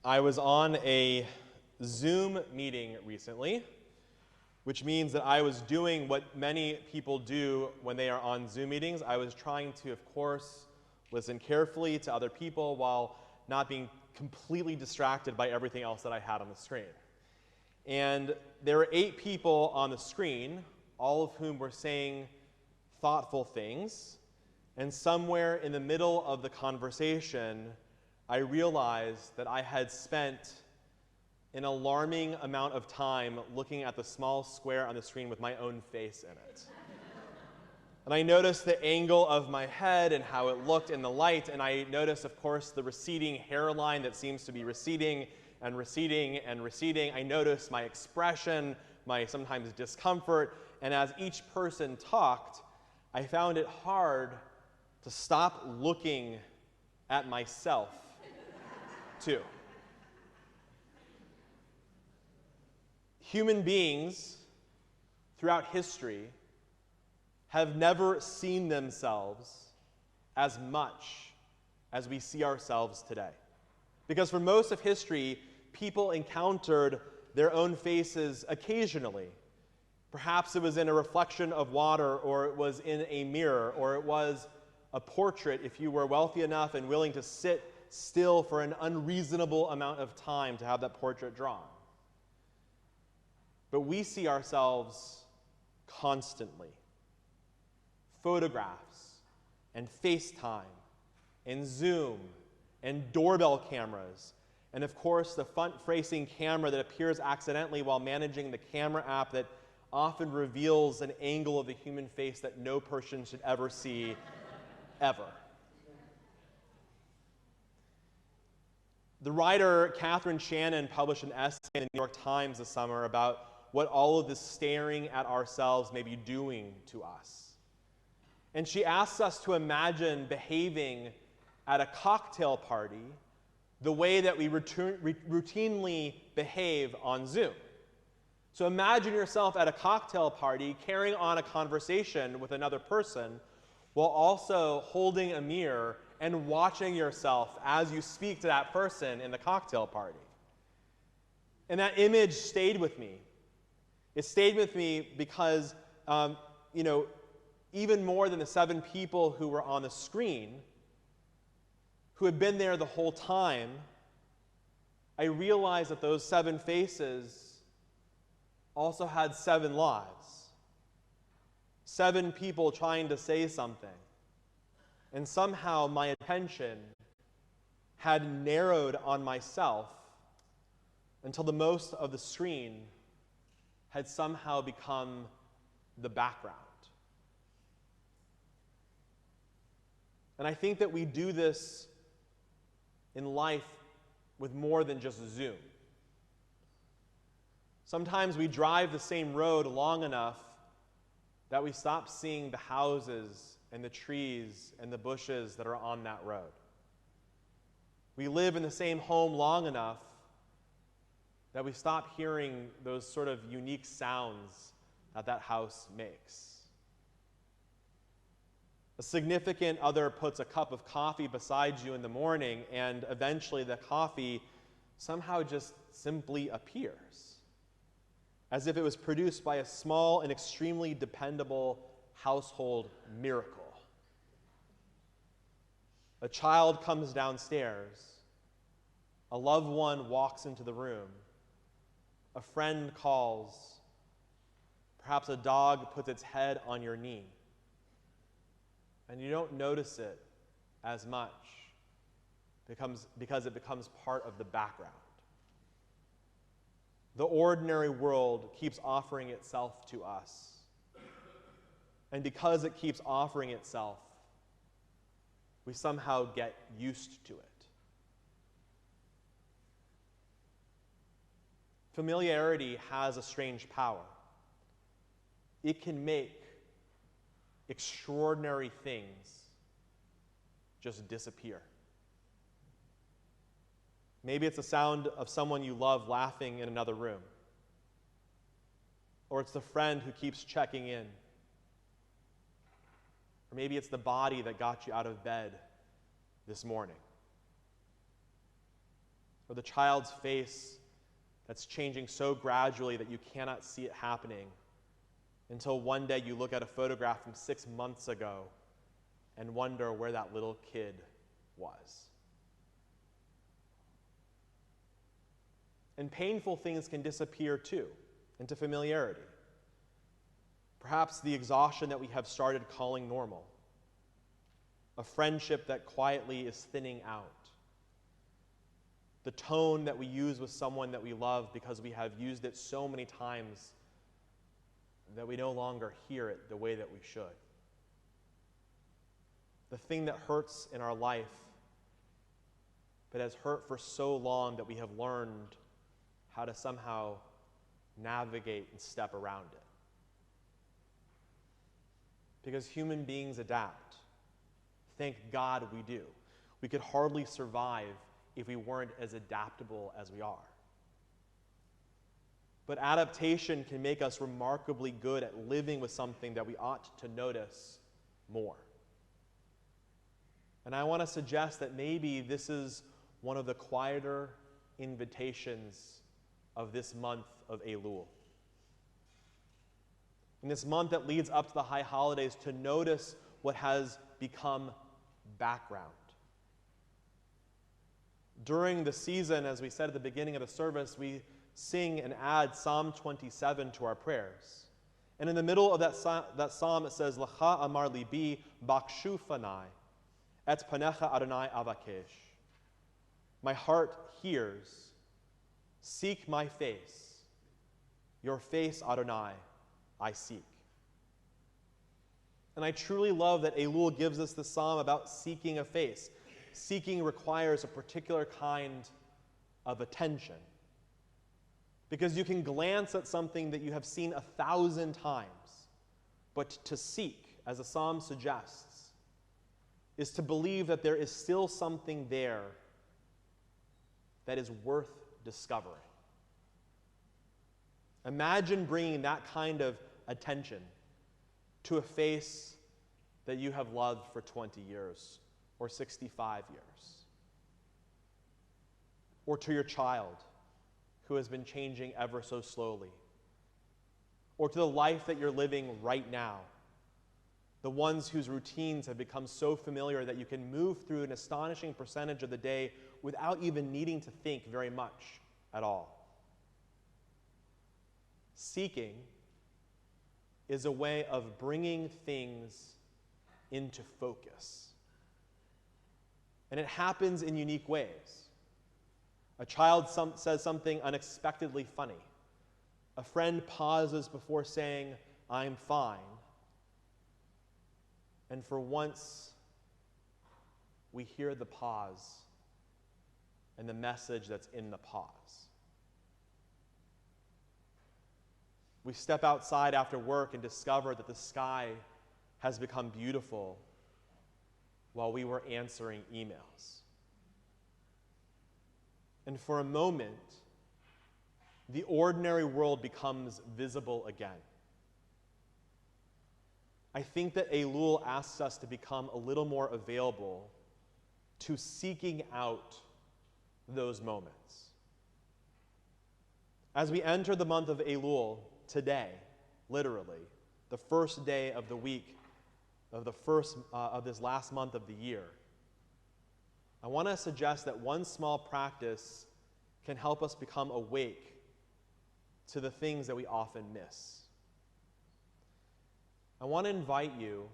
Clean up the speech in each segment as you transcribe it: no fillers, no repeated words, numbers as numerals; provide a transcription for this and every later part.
I was on a Zoom meeting recently, which means that I was doing what many people do when they are on Zoom meetings. I was trying to, of course, listen carefully to other people while not being completely distracted by everything else that I had on the screen. And there were 8 people on the screen, all of whom were saying thoughtful things. And somewhere in the middle of the conversation, I realized that I had spent an alarming amount of time looking at the small square on the screen with my own face in it. And I noticed the angle of my head and how it looked in the light, and I noticed, of course, the receding hairline that seems to be receding and receding and receding. I noticed my expression, my sometimes discomfort, and as each person talked, I found it hard to stop looking at myself, too. Human beings throughout history have never seen themselves as much as we see ourselves today. Because for most of history, people encountered their own faces occasionally. Perhaps it was in a reflection of water, or it was in a mirror, or it was a portrait if you were wealthy enough and willing to sit still for an unreasonable amount of time to have that portrait drawn. But we see ourselves constantly. Photographs and FaceTime and Zoom and doorbell cameras, and of course the front-facing camera that appears accidentally while managing the camera app that often reveals an angle of the human face that no person should ever see, ever. The writer Catherine Shannon published an essay in the New York Times this summer about what all of this staring at ourselves may be doing to us. And she asks us to imagine behaving at a cocktail party the way that we routinely behave on Zoom. So imagine yourself at a cocktail party carrying on a conversation with another person while also holding a mirror and watching yourself as you speak to that person in the cocktail party. And that image stayed with me. It stayed with me because, even more than the 7 people who were on the screen, who had been there the whole time, I realized that those 7 faces also had 7 lives. 7 people trying to say something. And somehow my attention had narrowed on myself until the most of the screen had somehow become the background. And I think that we do this in life with more than just Zoom. Sometimes we drive the same road long enough that we stop seeing the houses and the trees and the bushes that are on that road. We live in the same home long enough that we stop hearing those sort of unique sounds that that house makes. A significant other puts a cup of coffee beside you in the morning, and eventually the coffee somehow just simply appears, as if it was produced by a small and extremely dependable household miracle. A child comes downstairs, a loved one walks into the room, a friend calls, perhaps a dog puts its head on your knee, and you don't notice it as much because it becomes part of the background. The ordinary world keeps offering itself to us, and because it keeps offering itself, we somehow get used to it. Familiarity has a strange power. It can make extraordinary things just disappear. Maybe it's the sound of someone you love laughing in another room. Or it's the friend who keeps checking in. Or maybe it's the body that got you out of bed this morning. or the child's face that's changing so gradually that you cannot see it happening until one day you look at a photograph from 6 months ago and wonder where that little kid was. And painful things can disappear too, into familiarity. Perhaps the exhaustion that we have started calling normal, a friendship that quietly is thinning out, the tone that we use with someone that we love because we have used it so many times that we no longer hear it the way that we should. The thing that hurts in our life, but has hurt for so long that we have learned how to somehow navigate and step around it. Because human beings adapt. Thank God we do. We could hardly survive if we weren't as adaptable as we are. But adaptation can make us remarkably good at living with something that we ought to notice more. And I want to suggest that maybe this is one of the quieter invitations of this month of Elul. In this month that leads up to the high holidays, to notice what has become background. During the season, as we said at the beginning of the service, we sing and add Psalm 27 to our prayers. And in the middle of that psalm, it says, L'cha amar libi bakshu fanai, et panecha Adonai avakesh. My heart hears, seek my face. Your face, Adonai, I seek. And I truly love that Elul gives us the psalm about seeking a face. Seeking requires a particular kind of attention. Because you can glance at something that you have seen 1,000 times, but to seek, as the psalm suggests, is to believe that there is still something there that is worth discovering. Imagine bringing that kind of attention to a face that you have loved for 20 years or 65 years, or to your child who has been changing ever so slowly, or to the life that you're living right now, the ones whose routines have become so familiar that you can move through an astonishing percentage of the day without even needing to think very much at all. Seeking is a way of bringing things into focus. And it happens in unique ways. A child says something unexpectedly funny. A friend pauses before saying, I'm fine. And for once, we hear the pause and the message that's in the pause. We step outside after work and discover that the sky has become beautiful while we were answering emails. And for a moment, the ordinary world becomes visible again. I think that Elul asks us to become a little more available to seeking out those moments. As we enter the month of Elul today, literally, the first day of the week of this last month of the year, I want to suggest that one small practice can help us become awake to the things that we often miss. I want to invite you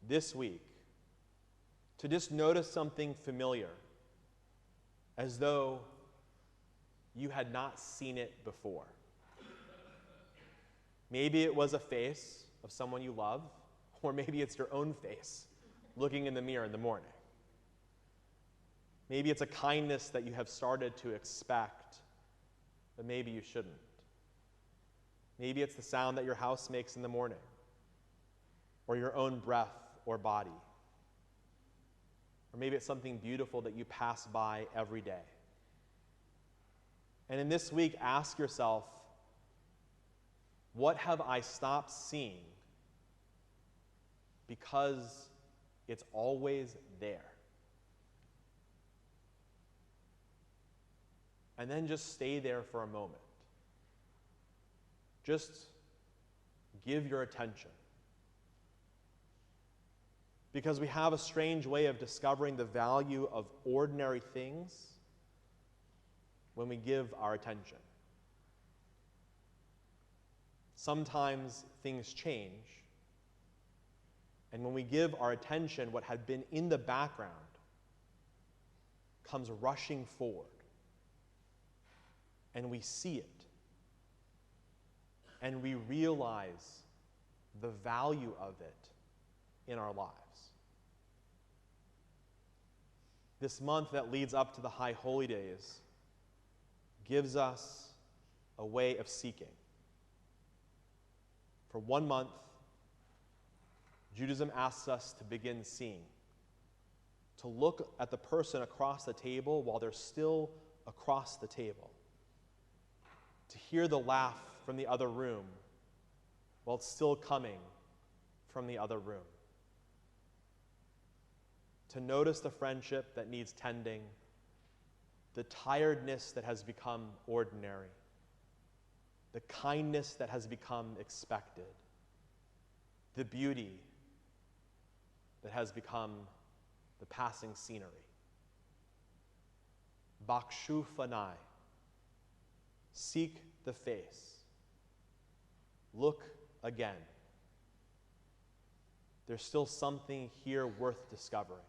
this week to just notice something familiar, as though you had not seen it before. Maybe it was a face of someone you love, or maybe it's your own face looking in the mirror in the morning. Maybe it's a kindness that you have started to expect, but maybe you shouldn't. Maybe it's the sound that your house makes in the morning, or your own breath or body. Or maybe it's something beautiful that you pass by every day. And in this week, ask yourself, what have I stopped seeing because it's always there? and then just stay there for a moment. Just give your attention. Because we have a strange way of discovering the value of ordinary things when we give our attention. Sometimes things change, and when we give our attention, what had been in the background comes rushing forward, and we see it, and we realize the value of it in our lives. This month that leads up to the High Holy Days gives us a way of seeking. For 1 month, Judaism asks us to begin seeing, to look at the person across the table while they're still across the table, to hear the laugh from the other room while it's still coming from the other room, to notice the friendship that needs tending, the tiredness that has become ordinary, the kindness that has become expected, the beauty that has become the passing scenery. Bakshu fanai, seek the face, look again. There's still something here worth discovering.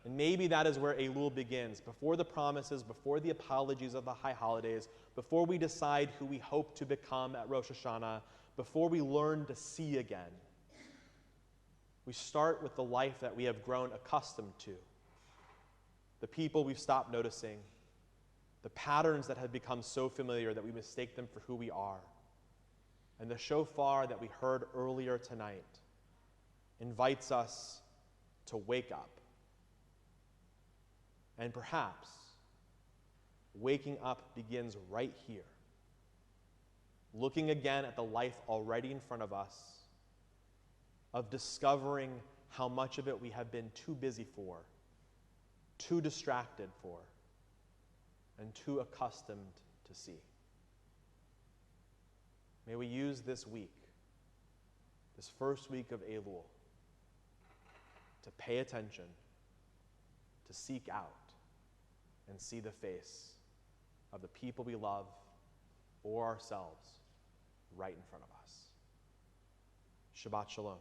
And maybe that is where Elul begins, before the promises, before the apologies of the high holidays, before we decide who we hope to become at Rosh Hashanah, before we learn to see again. We start with the life that we have grown accustomed to, the people we've stopped noticing, the patterns that have become so familiar that we mistake them for who we are. And the shofar that we heard earlier tonight invites us to wake up. And perhaps waking up begins right here, looking again at the life already in front of us, of discovering how much of it we have been too busy for, too distracted for, and too accustomed to see. May we use this week, this first week of Elul, to pay attention, to seek out, and see the face of the people we love or ourselves right in front of us. Shabbat Shalom.